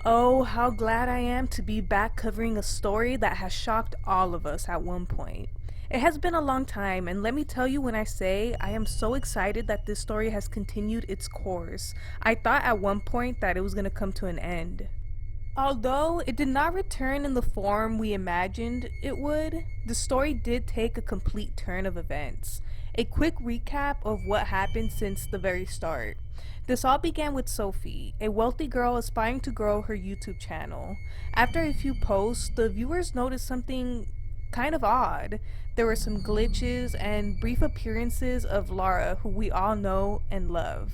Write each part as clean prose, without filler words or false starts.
Oh, how glad I am to be back covering a story that has shocked all of us at one point. It has been a long time, and let me tell you when I say I am so excited that this story has continued its course. I thought at one point that it was going to come to an end. Although it did not return in the form we imagined it would, the story did take a complete turn of events. A quick recap of what happened since the very start. This all began with Sophie, a wealthy girl aspiring to grow her YouTube channel. After a few posts, the viewers noticed something kind of odd. There were some glitches and brief appearances of Lara, who we all know and love.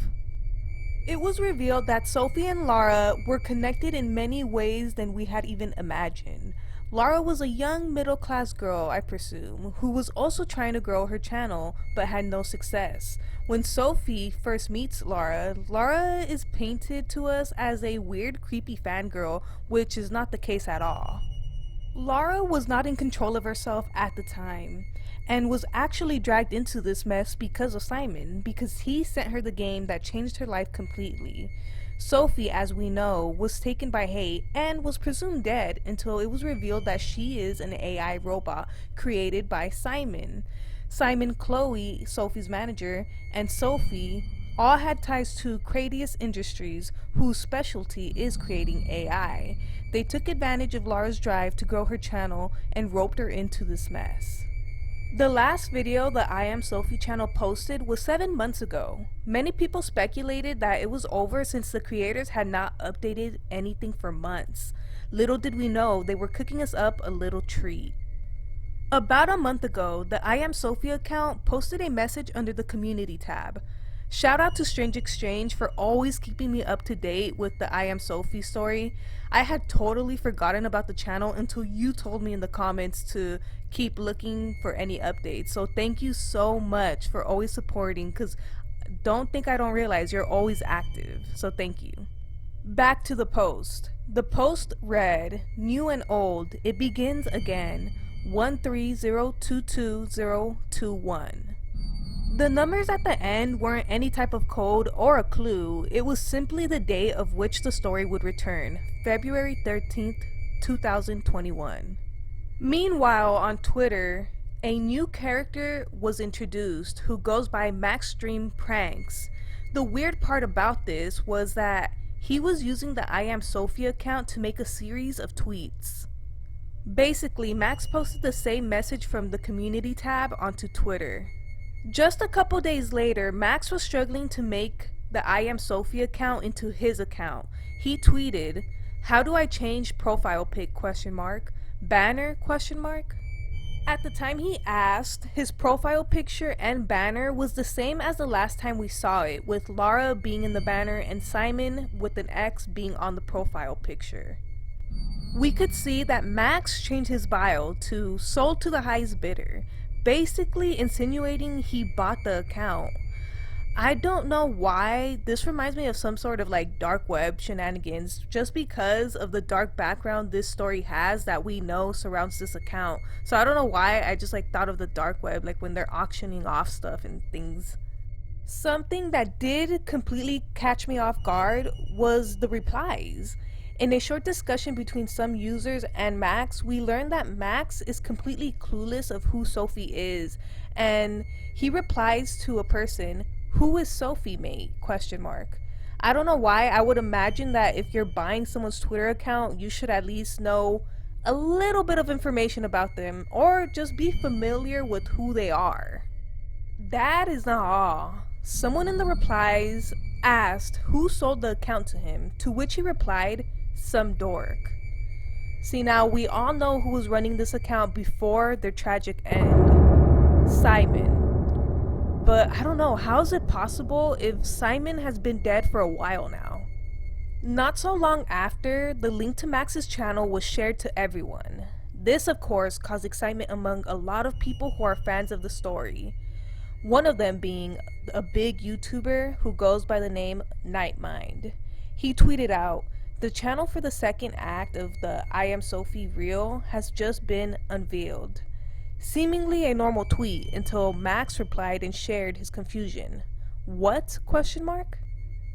It was revealed that Sophie and Lara were connected in many ways than we had even imagined. Lara was a young middle-class girl, I presume, who was also trying to grow her channel but had no success. When Sophie first meets Lara, Lara is painted to us as a weird, creepy fangirl, which is not the case at all. Lara was not in control of herself at the time, and was actually dragged into this mess because of Simon, because he sent her the game that changed her life completely. Sophie, as we know, was taken by hate and was presumed dead until it was revealed that she is an AI robot created by Simon. Simon, Chloe, Sophie's manager, and Sophie all had ties to Cradious Industries, whose specialty is creating AI. They took advantage of Lara's drive to grow her channel and roped her into this mess. The last video the I Am Sophie channel posted was 7 months ago. Many people speculated that it was over since the creators had not updated anything for months. Little did we know they were cooking us up a little treat. About a month ago, the I Am Sophie account posted a message under the community tab. Shout out to Strange Exchange for always keeping me up to date with the I Am Sophie story. I had totally forgotten about the channel until you told me in the comments to keep looking for any updates. So thank you so much for always supporting, because don't think I don't realize you're always active. So thank you. Back to the post. The post read, "New and old, it begins again. 130222021. The numbers at the end weren't any type of code or a clue. It was simply the date of which the story would return, February 13th, 2021. Meanwhile, on Twitter, a new character was introduced who goes by Maxstream Pranks. The weird part about this was that he was using the I Am Sophie account to make a series of tweets. Basically, Max posted the same message from the community tab onto Twitter. Just a couple days later, Max was struggling to make the I Am Sophie account into his account. He tweeted, "How do I change profile pic? Banner? At the time he asked, his profile picture and banner was the same as the last time we saw it, with Lara being in the banner and Simon with an X being on the profile picture. We could see that Max changed his bio to "sold to the highest bidder," basically insinuating he bought the account. I don't know why. This reminds me of some sort of like dark web shenanigans, just because of the dark background this story has that we know surrounds this account. So I don't know why I just like thought of the dark web, like when they're auctioning off stuff and things. Something that did completely catch me off guard was the replies. In a short discussion between some users and Max, we learned that Max is completely clueless of who Sophie is, and he replies to a person, "Who is Sophie, mate?" ? I don't know why. I would imagine that if you're buying someone's Twitter account, you should at least know a little bit of information about them, or just be familiar with who they are. That is not all. Someone in the replies asked who sold the account to him, to which he replied, "Some dork." See, now we all know who was running this account before their tragic end. Simon. But I don't know, how is it possible if Simon has been dead for a while now? Not so long after, the link to Max's channel was shared to everyone. This, of course, caused excitement among a lot of people who are fans of the story. One of them being a big YouTuber who goes by the name Nightmind. He tweeted out, "The channel for the second act of the I Am Sophie reel has just been unveiled." Seemingly a normal tweet until Max replied and shared his confusion. "What?" ?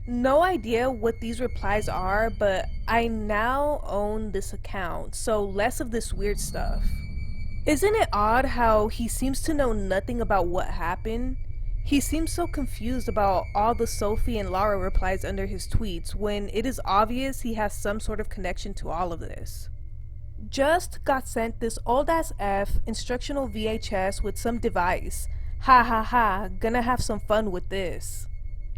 No idea what these replies are, but I now own this account, so less of this weird stuff. Isn't it odd how he seems to know nothing about what happened? He seems so confused about all the Sophie and Lara replies under his tweets when it is obvious he has some sort of connection to all of this. Just got sent this old ass F instructional VHS with some device. Ha ha ha, gonna have some fun with this.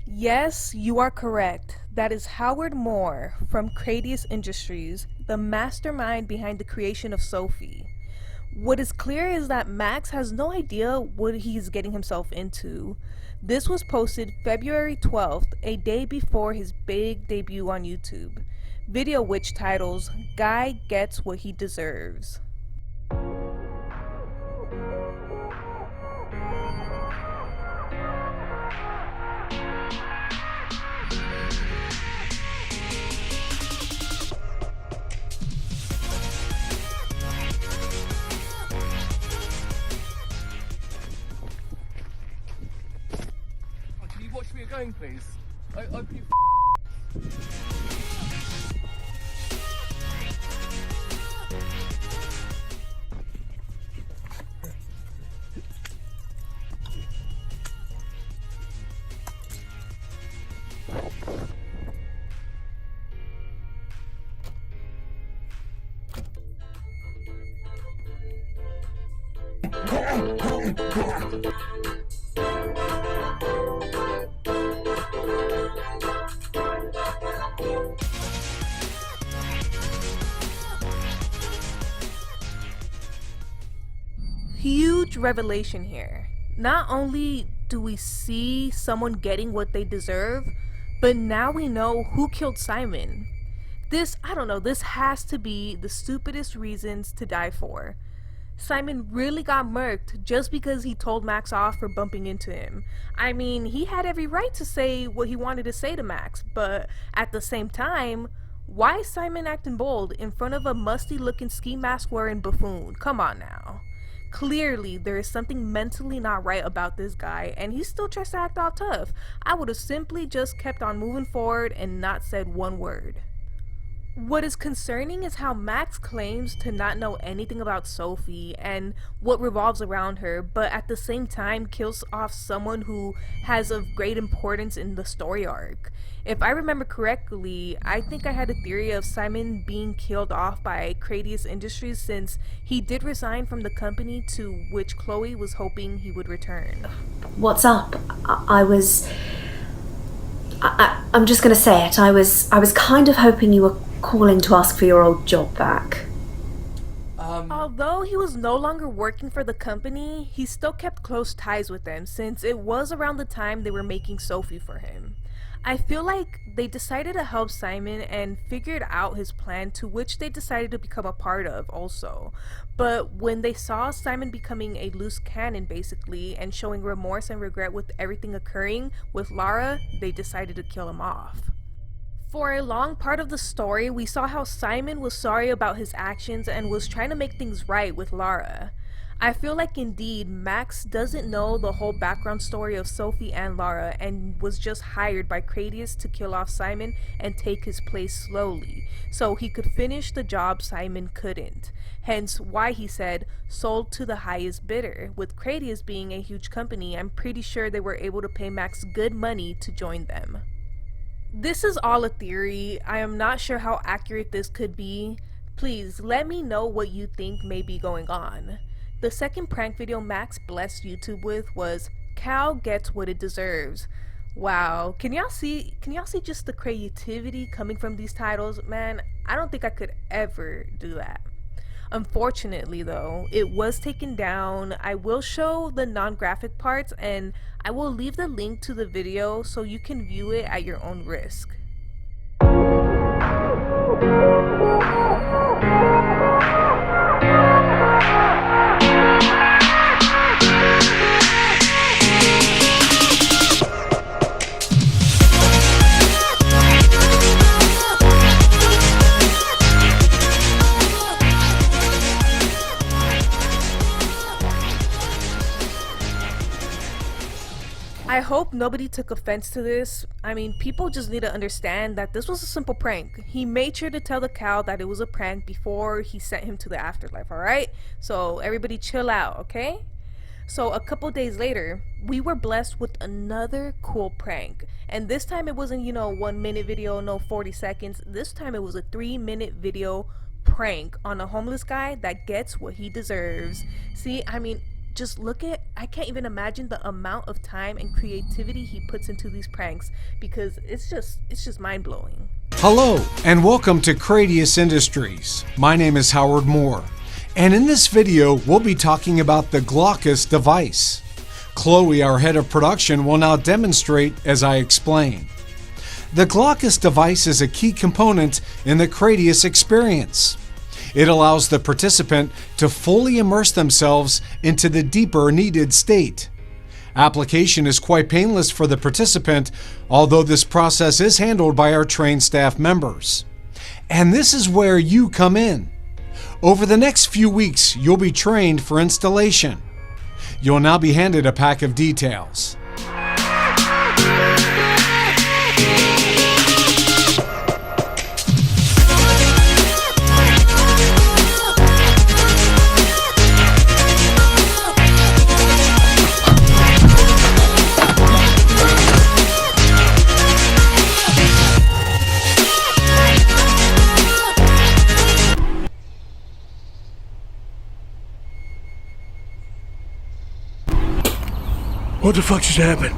Yes, you are correct. That is Howard Moore from Cradious Industries, the mastermind behind the creation of Sophie. What is clear is that Max has no idea what he's getting himself into. This was posted February 12th, a day before his big debut on YouTube. Video which titles, Guy Gets What He Deserves. Can you watch where you're going, please? You Huge revelation here. Not only do we see someone getting what they deserve, but now we know who killed Simon. This has to be the stupidest reasons to die for. Simon really got murked just because he told Max off for bumping into him. I mean, he had every right to say what he wanted to say to Max, but at the same time, why is Simon acting bold in front of a musty looking ski mask wearing buffoon? Come on now. Clearly, there is something mentally not right about this guy, and he still tries to act all tough. I would have simply just kept on moving forward and not said one word. What is concerning is how Max claims to not know anything about Sophie and what revolves around her, but at the same time kills off someone who has of great importance in the story arc. If I remember correctly, I think I had a theory of Simon being killed off by Cradious Industries since he did resign from the company to which Chloe was hoping he would return. What's up? I'm just gonna say it. I was kind of hoping you were calling to ask for your old job back. Although he was no longer working for the company, he still kept close ties with them since it was around the time they were making Sophie for him. I feel like they decided to help Simon and figured out his plan, to which they decided to become a part of also. But when they saw Simon becoming a loose cannon basically and showing remorse and regret with everything occurring with Lara, they decided to kill him off. For a long part of the story, we saw how Simon was sorry about his actions and was trying to make things right with Lara. I feel like indeed Max doesn't know the whole background story of Sophie and Lara and was just hired by Cradious to kill off Simon and take his place slowly, so he could finish the job Simon couldn't. Hence why he said, sold to the highest bidder. With Cradious being a huge company, I'm pretty sure they were able to pay Max good money to join them. This is all a theory. I am not sure how accurate this could be. Please let me know what you think may be going on. The second prank video Max blessed YouTube with was Cal Gets What It Deserves. Wow, can y'all see just the creativity coming from these titles? Man, I don't think I could ever do that. Unfortunately though, it was taken down. I will show the non-graphic parts and I will leave the link to the video so you can view it at your own risk. I hope nobody took offense to this. I mean, people just need to understand that this was a simple prank. He made sure to tell the cow that it was a prank before he sent him to the afterlife, alright? So everybody chill out, okay? So a couple days later, we were blessed with another cool prank. And this time it wasn't, 1 minute video, no 40 seconds. This time it was a 3-minute video prank on a homeless guy that gets what he deserves. See, I mean, just I can't even imagine the amount of time and creativity he puts into these pranks, because it's just mind-blowing. Hello and welcome to Cradious Industries. My name is Howard Moore, and in this video we'll be talking about the Glaucus device. Chloe, our head of production, will now demonstrate as I explain. The Glaucus device is a key component in the Cradious experience. It allows the participant to fully immerse themselves into the deeper needed state. Application is quite painless for the participant, although this process is handled by our trained staff members. And this is where you come in. Over the next few weeks, you'll be trained for installation. You'll now be handed a pack of details. What the fuck just happened?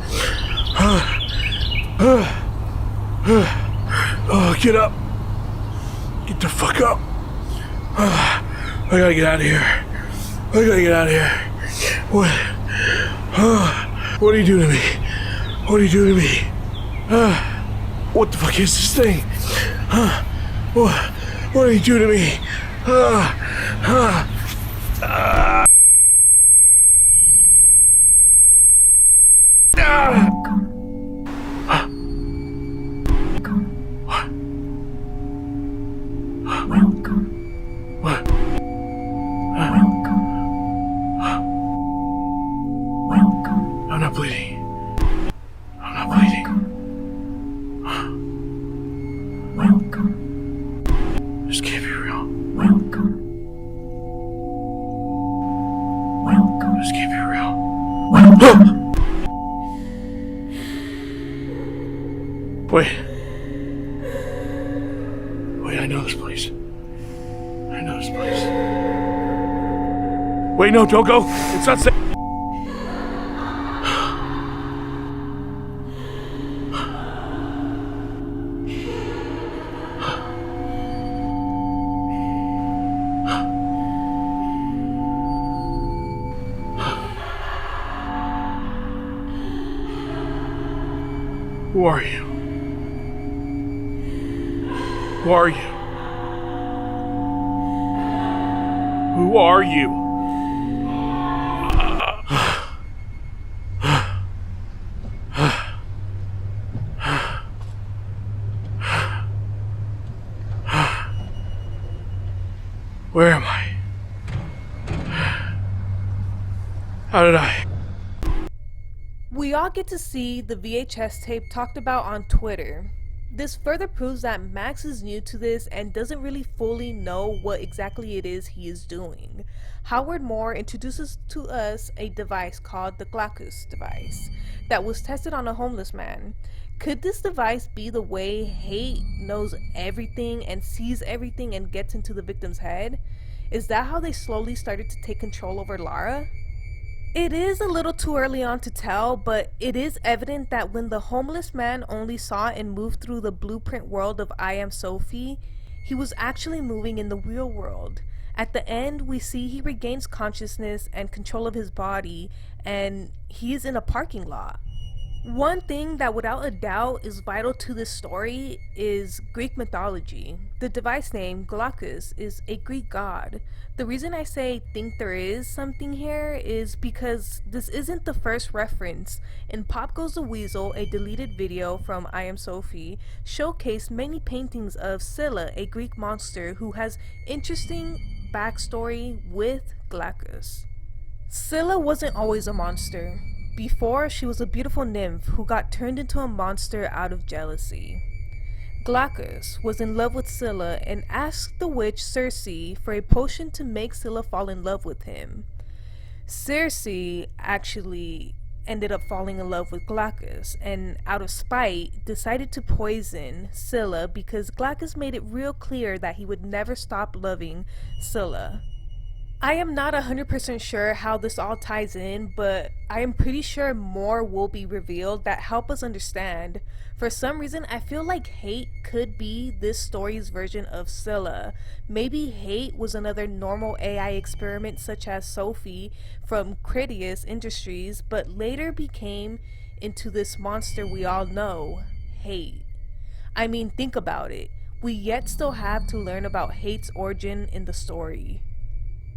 Oh, get up. Get the fuck up. I gotta get out of here. I gotta get out of here. What are you doing to me? What are you doing to me? What the fuck is this thing? What are you doing to me? I'm not bleeding. I'm not bleeding. Welcome. This can't be real. Welcome. This can't be real. Welcome. Wait, I know this place. I know this place. Wait, no, don't go. It's not safe. Who are you? Who are you? Who are you? Where am I? How did I? We all get to see the VHS tape talked about on Twitter. This further proves that Max is new to this and doesn't really fully know what exactly it is he is doing. Howard Moore introduces to us a device called the Glaucus device that was tested on a homeless man. Could this device be the way hate knows everything and sees everything and gets into the victim's head? Is that how they slowly started to take control over Lara? It is a little too early on to tell, but it is evident that when the homeless man only saw and moved through the blueprint world of I Am Sophie, he was actually moving in the real world. At the end, we see he regains consciousness and control of his body, and he is in a parking lot. One thing that without a doubt is vital to this story is Greek mythology. The device name, Glaucus, is a Greek god. The reason I say think there is something here is because this isn't the first reference. In Pop Goes the Weasel, a deleted video from I Am Sophie showcased many paintings of Scylla, a Greek monster who has interesting backstory with Glaucus. Scylla wasn't always a monster. Before, she was a beautiful nymph who got turned into a monster out of jealousy. Glaucus was in love with Scylla and asked the witch Circe for a potion to make Scylla fall in love with him. Circe actually ended up falling in love with Glaucus and, out of spite, decided to poison Scylla because Glaucus made it real clear that he would never stop loving Scylla. I am not 100% sure how this all ties in, but I am pretty sure more will be revealed that help us understand. For some reason, I feel like Hate could be this story's version of Scylla. Maybe Hate was another normal AI experiment such as Sophie from Cradious Industries, but later became into this monster we all know, Hate. I mean, think about it. We yet still have to learn about Hate's origin in the story.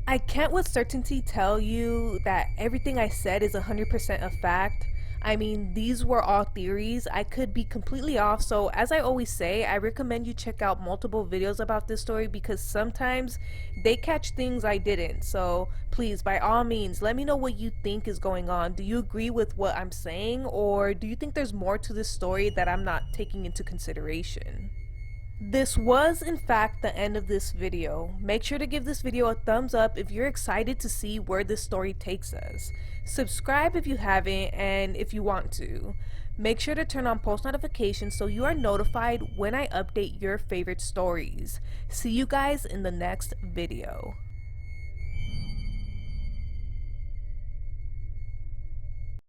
I can't with certainty tell you that everything I said is 100% a fact. I mean, these were all theories. I could be completely off, so as I always say, I recommend you check out multiple videos about this story because sometimes they catch things I didn't. So please, by all means, let me know what you think is going on. Do you agree with what I'm saying, or do you think there's more to this story that I'm not taking into consideration? This was in fact the end of this video. Make sure to give this video a thumbs up if you're excited to see where this story takes us. Subscribe if you haven't and if you want to. Make sure to turn on post notifications so you are notified when I update your favorite stories. See you guys in the next video.